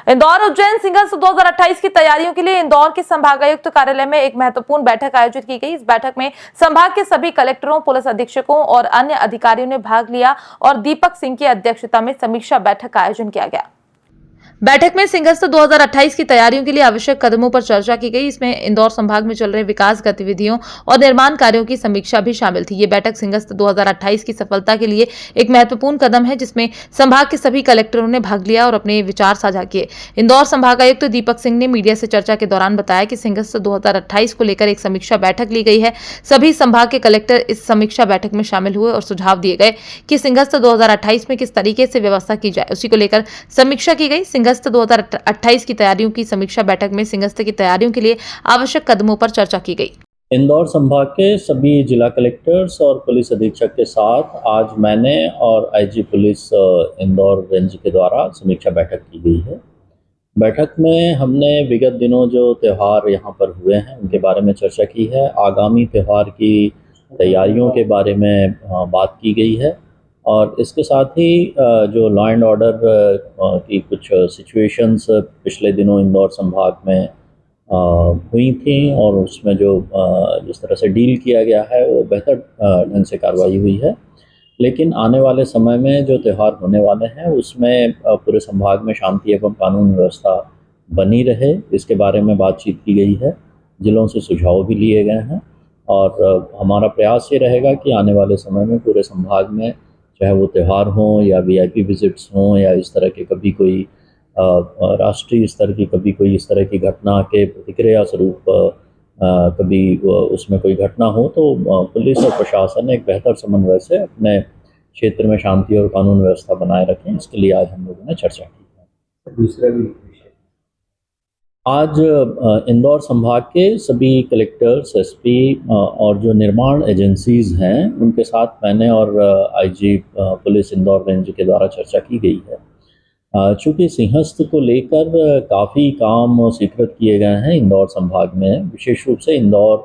इंदौर उज्जैन सिंहस्थ 2028 की तैयारियों के लिए इंदौर के संभागायुक्त कार्यालय में एक महत्वपूर्ण बैठक आयोजित की गई। इस बैठक में संभाग के सभी कलेक्टरों, पुलिस अधीक्षकों और अन्य अधिकारियों ने भाग लिया और दीपक सिंह की अध्यक्षता में समीक्षा बैठक का आयोजन किया गया। बैठक में सिंहस्थ 2028 की तैयारियों के लिए आवश्यक कदमों पर चर्चा की गई। इसमें इंदौर संभाग में चल रहे विकास गतिविधियों और निर्माण कार्यों की समीक्षा भी शामिल थी। ये बैठक सिंहस्थ 2028 की सफलता के लिए एक महत्वपूर्ण कदम है, जिसमें संभाग के सभी कलेक्टरों ने भाग लिया और अपने विचार साझा किए। इंदौर संभागायुक्त दीपक सिंह ने मीडिया से चर्चा के दौरान बताया कि सिंहस्थ 2028 को लेकर एक समीक्षा बैठक ली गई है। सभी संभाग के कलेक्टर इस समीक्षा बैठक में शामिल हुए और सुझाव दिए गए कि सिंहस्थ 2028 में किस तरीके से व्यवस्था की जाए, उसी को लेकर समीक्षा की गई। सिंहस्थ 2028 की तैयारियों की समीक्षा बैठक में सिंहस्थ की तैयारियों के लिए आवश्यक कदमों पर चर्चा की गई। इंदौर संभाग के सभी जिला कलेक्टर्स और पुलिस अधीक्षक के साथ आज मैंने और आईजी पुलिस इंदौर रेंज के द्वारा समीक्षा बैठक की गई है। बैठक में हमने विगत दिनों जो त्यौहार यहाँ पर हुए हैं उनके बारे में चर्चा की है। आगामी त्यौहार की तैयारियों के बारे में बात की गई है और इसके साथ ही जो लॉ एंड ऑर्डर की कुछ सिचुएशंस पिछले दिनों इंदौर संभाग में हुई थी और उसमें जो जिस तरह से डील किया गया है वो बेहतर ढंग से कार्रवाई हुई है। लेकिन आने वाले समय में जो त्यौहार होने वाले हैं उसमें पूरे संभाग में शांति एवं कानून व्यवस्था बनी रहे, इसके बारे में बातचीत की गई है। जिलों से सुझाव भी लिए गए हैं और हमारा प्रयास ये रहेगा कि आने वाले समय में पूरे संभाग में चाहे वो त्यौहार हों या वीआईपी विजिट्स हों या इस तरह के कभी कोई राष्ट्रीय स्तर की कभी कोई इस तरह की घटना के प्रतिक्रिया स्वरूप कभी उसमें कोई घटना हो तो पुलिस और प्रशासन एक बेहतर समन्वय से अपने क्षेत्र में शांति और कानून व्यवस्था बनाए रखें, इसके लिए आज हम लोगों ने चर्चा की है। दूसरा भी आज इंदौर संभाग के सभी कलेक्टर्स, एसपी और जो निर्माण एजेंसीज हैं उनके साथ मैंने और आईजी पुलिस इंदौर रेंज के द्वारा चर्चा की गई है। चूँकि सिंहस्थ को लेकर काफ़ी काम स्वीकृत किए गए हैं इंदौर संभाग में, विशेष रूप से इंदौर,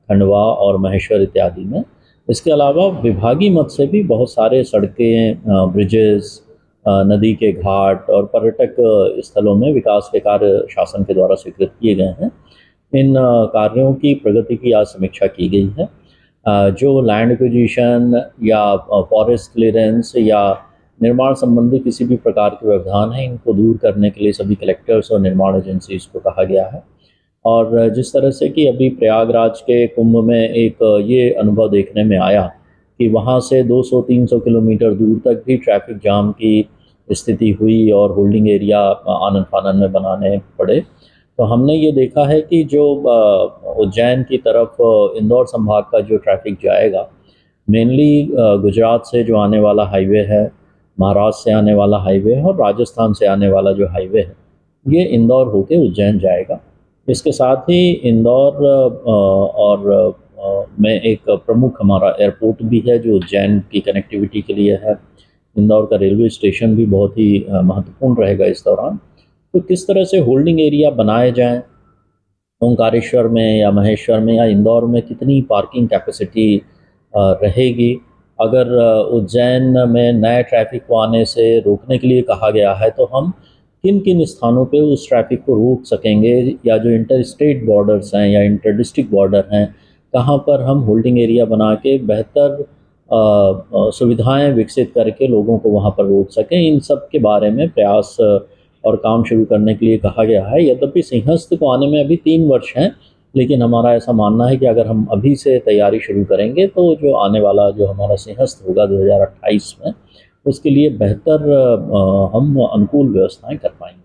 खंडवा और महेश्वर इत्यादि में। इसके अलावा विभागीय मद से भी बहुत सारे सड़कें, ब्रिजेस, नदी के घाट और पर्यटक स्थलों में विकास के कार्य शासन के द्वारा स्वीकृत किए गए हैं। इन कार्यों की प्रगति की आज समीक्षा की गई है। जो लैंड एक्विजिशन या फॉरेस्ट क्लियरेंस या निर्माण संबंधी किसी भी प्रकार के व्यवधान हैं, इनको दूर करने के लिए सभी कलेक्टर्स और निर्माण एजेंसीज को कहा गया है। और जिस तरह से कि अभी प्रयागराज के कुंभ में एक ये अनुभव देखने में आया कि वहाँ से 200-300 किलोमीटर दूर तक भी ट्रैफिक जाम की स्थिति हुई और होल्डिंग एरिया आनन फानन में बनाने पड़े, तो हमने ये देखा है कि जो उज्जैन की तरफ इंदौर संभाग का जो ट्रैफिक जाएगा, मेनली गुजरात से जो आने वाला हाईवे है, महाराष्ट्र से आने वाला हाईवे है और राजस्थान से आने वाला जो हाईवे है, ये इंदौर होके उज्जैन जाएगा। इसके साथ ही इंदौर में एक प्रमुख हमारा एयरपोर्ट भी है जो उज्जैन की कनेक्टिविटी के लिए है। इंदौर का रेलवे स्टेशन भी बहुत ही महत्वपूर्ण रहेगा इस दौरान। तो किस तरह से होल्डिंग एरिया बनाए जाएँ, ओंकारेश्वर में या महेश्वर में या इंदौर में कितनी पार्किंग कैपेसिटी रहेगी, अगर उज्जैन में नए ट्रैफिक को आने से रोकने के लिए कहा गया है तो हम किन किन स्थानों पे उस ट्रैफिक को रोक सकेंगे, या जो इंटर स्टेट बॉर्डर्स हैं या इंटर डिस्ट्रिक्ट बॉर्डर हैं, कहाँ पर हम होल्डिंग एरिया बना के बेहतर सुविधाएं विकसित करके लोगों को वहाँ पर रोक सकें, इन सब के बारे में प्रयास और काम शुरू करने के लिए कहा गया है। यद्यपि सिंहस्थ को आने में अभी 3 वर्ष हैं, लेकिन हमारा ऐसा मानना है कि अगर हम अभी से तैयारी शुरू करेंगे तो जो आने वाला जो हमारा सिंहस्थ होगा 2028 में, उसके लिए बेहतर हम अनुकूल व्यवस्थाएं कर पाएंगे।